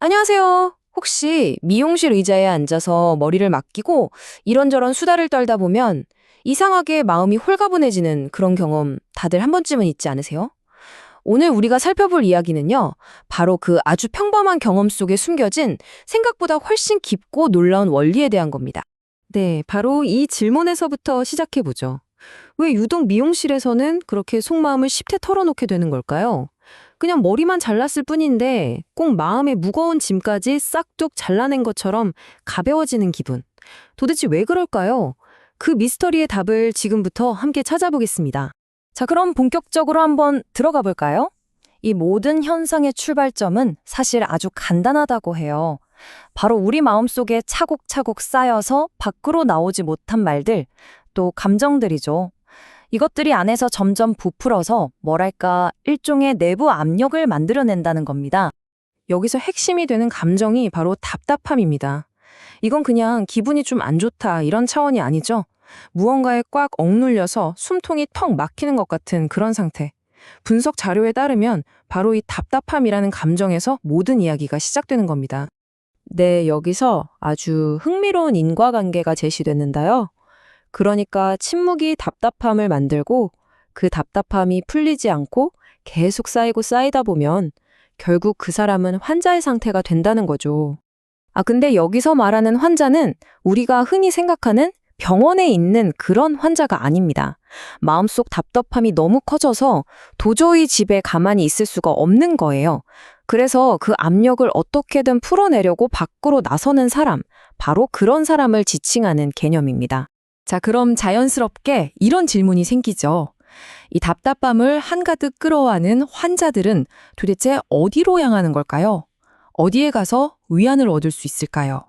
안녕하세요. 혹시 미용실 의자에 앉아서 머리를 맡기고 이런저런 수다를 떨다 보면 이상하게 마음이 홀가분해지는 그런 경험 다들 한 번쯤은 있지 않으세요? 오늘 우리가 살펴볼 이야기는요, 바로 그 아주 평범한 경험 속에 숨겨진 생각보다 훨씬 깊고 놀라운 원리에 대한 겁니다. 네, 바로 이 질문에서부터 시작해보죠. 왜 유독 미용실에서는 그렇게 속마음을 쉽게 털어놓게 되는 걸까요? 그냥 머리만 잘랐을 뿐인데 꼭 마음의 무거운 짐까지 싹둑 잘라낸 것처럼 가벼워지는 기분. 도대체 왜 그럴까요? 그 미스터리의 답을 지금부터 함께 찾아보겠습니다. 자, 그럼 본격적으로 한번 들어가 볼까요? 이 모든 현상의 출발점은 사실 아주 간단하다고 해요. 바로 우리 마음속에 차곡차곡 쌓여서 밖으로 나오지 못한 말들, 또 감정들이죠. 이것들이 안에서 점점 부풀어서 뭐랄까 일종의 내부 압력을 만들어낸다는 겁니다. 여기서 핵심이 되는 감정이 바로 답답함입니다. 이건 그냥 기분이 좀 안 좋다 이런 차원이 아니죠. 무언가에 꽉 억눌려서 숨통이 턱 막히는 것 같은 그런 상태. 분석 자료에 따르면 바로 이 답답함이라는 감정에서 모든 이야기가 시작되는 겁니다. 네, 여기서 아주 흥미로운 인과관계가 제시됐는데요. 그러니까 침묵이 답답함을 만들고 그 답답함이 풀리지 않고 계속 쌓이고 쌓이다 보면 결국 그 사람은 환자의 상태가 된다는 거죠. 근데 여기서 말하는 환자는 우리가 흔히 생각하는 병원에 있는 그런 환자가 아닙니다. 마음속 답답함이 너무 커져서 도저히 집에 가만히 있을 수가 없는 거예요. 그래서 그 압력을 어떻게든 풀어내려고 밖으로 나서는 사람, 바로 그런 사람을 지칭하는 개념입니다. 자, 그럼 자연스럽게 이런 질문이 생기죠. 이 답답함을 한가득 끌어안은 환자들은 도대체 어디로 향하는 걸까요? 어디에 가서 위안을 얻을 수 있을까요?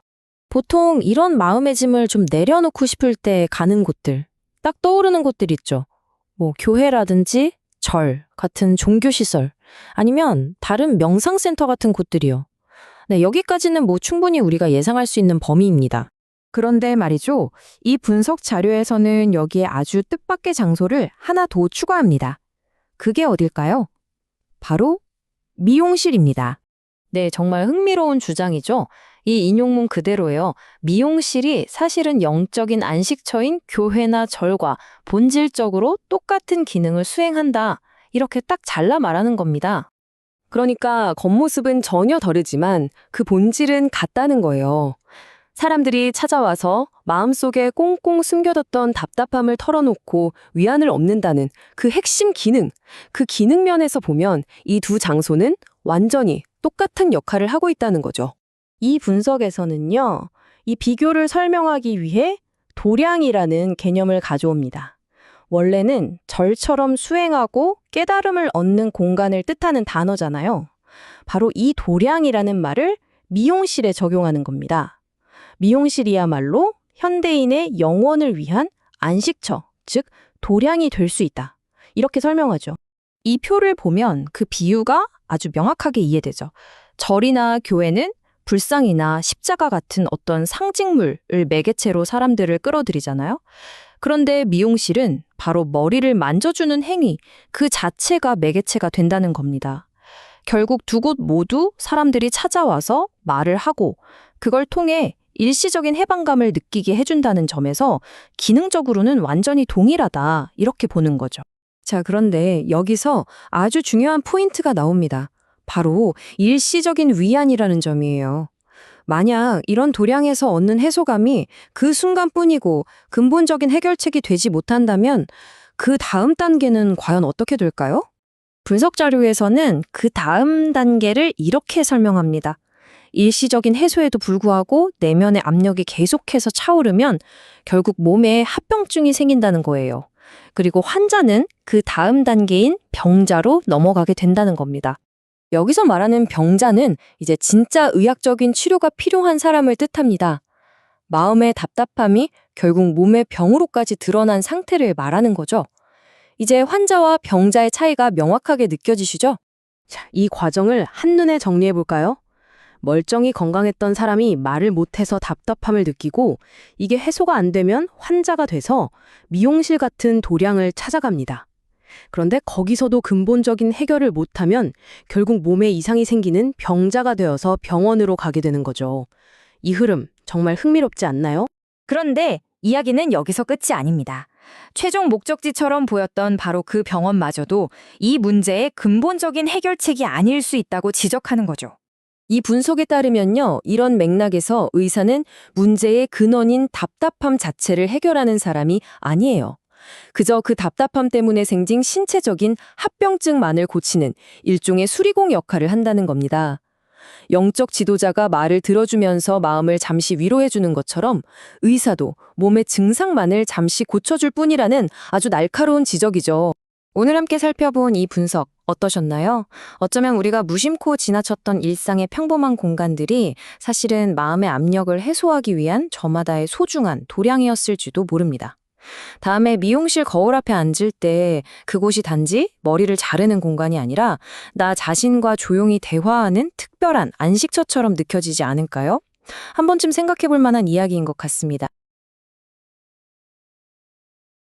보통 이런 마음의 짐을 좀 내려놓고 싶을 때 가는 곳들, 딱 떠오르는 곳들 있죠. 뭐 교회라든지 절 같은 종교시설, 아니면 다른 명상센터 같은 곳들이요. 네, 여기까지는 뭐 충분히 우리가 예상할 수 있는 범위입니다. 그런데 말이죠. 이 분석 자료에서는 여기에 아주 뜻밖의 장소를 하나 더 추가합니다. 그게 어딜까요? 바로 미용실입니다. 네, 정말 흥미로운 주장이죠. 이 인용문 그대로예요. 미용실이 사실은 영적인 안식처인 교회나 절과 본질적으로 똑같은 기능을 수행한다. 이렇게 딱 잘라 말하는 겁니다. 그러니까 겉모습은 전혀 다르지만 그 본질은 같다는 거예요. 사람들이 찾아와서 마음속에 꽁꽁 숨겨뒀던 답답함을 털어놓고 위안을 얻는다는 그 핵심 기능, 그 기능면에서 보면 이 두 장소는 완전히 똑같은 역할을 하고 있다는 거죠. 이 분석에서는요, 이 비교를 설명하기 위해 도량이라는 개념을 가져옵니다. 원래는 절처럼 수행하고 깨달음을 얻는 공간을 뜻하는 단어잖아요. 바로 이 도량이라는 말을 미용실에 적용하는 겁니다. 미용실이야말로 현대인의 영혼을 위한 안식처, 즉 도량이 될 수 있다. 이렇게 설명하죠. 이 표를 보면 그 비유가 아주 명확하게 이해되죠. 절이나 교회는 불상이나 십자가 같은 어떤 상징물을 매개체로 사람들을 끌어들이잖아요. 그런데 미용실은 바로 머리를 만져주는 행위, 그 자체가 매개체가 된다는 겁니다. 결국 두 곳 모두 사람들이 찾아와서 말을 하고 그걸 통해 일시적인 해방감을 느끼게 해준다는 점에서 기능적으로는 완전히 동일하다, 이렇게 보는 거죠. 자, 그런데 여기서 아주 중요한 포인트가 나옵니다. 바로 일시적인 위안이라는 점이에요. 만약 이런 도량에서 얻는 해소감이 그 순간뿐이고 근본적인 해결책이 되지 못한다면 그 다음 단계는 과연 어떻게 될까요? 분석 자료에서는 그 다음 단계를 이렇게 설명합니다. 일시적인 해소에도 불구하고 내면의 압력이 계속해서 차오르면 결국 몸에 합병증이 생긴다는 거예요. 그리고 환자는 그 다음 단계인 병자로 넘어가게 된다는 겁니다. 여기서 말하는 병자는 이제 진짜 의학적인 치료가 필요한 사람을 뜻합니다. 마음의 답답함이 결국 몸의 병으로까지 드러난 상태를 말하는 거죠. 이제 환자와 병자의 차이가 명확하게 느껴지시죠? 자, 이 과정을 한눈에 정리해 볼까요? 멀쩡히 건강했던 사람이 말을 못해서 답답함을 느끼고 이게 해소가 안 되면 환자가 돼서 미용실 같은 도량을 찾아갑니다. 그런데 거기서도 근본적인 해결을 못하면 결국 몸에 이상이 생기는 병자가 되어서 병원으로 가게 되는 거죠. 이 흐름 정말 흥미롭지 않나요? 그런데 이야기는 여기서 끝이 아닙니다. 최종 목적지처럼 보였던 바로 그 병원마저도 이 문제의 근본적인 해결책이 아닐 수 있다고 지적하는 거죠. 이 분석에 따르면요, 이런 맥락에서 의사는 문제의 근원인 답답함 자체를 해결하는 사람이 아니에요. 그저 그 답답함 때문에 생긴 신체적인 합병증만을 고치는 일종의 수리공 역할을 한다는 겁니다. 영적 지도자가 말을 들어주면서 마음을 잠시 위로해주는 것처럼 의사도 몸의 증상만을 잠시 고쳐줄 뿐이라는 아주 날카로운 지적이죠. 오늘 함께 살펴본 이 분석 어떠셨나요? 어쩌면 우리가 무심코 지나쳤던 일상의 평범한 공간들이 사실은 마음의 압력을 해소하기 위한 저마다의 소중한 도량이었을지도 모릅니다. 다음에 미용실 거울 앞에 앉을 때 그곳이 단지 머리를 자르는 공간이 아니라 나 자신과 조용히 대화하는 특별한 안식처처럼 느껴지지 않을까요? 한 번쯤 생각해 볼 만한 이야기인 것 같습니다.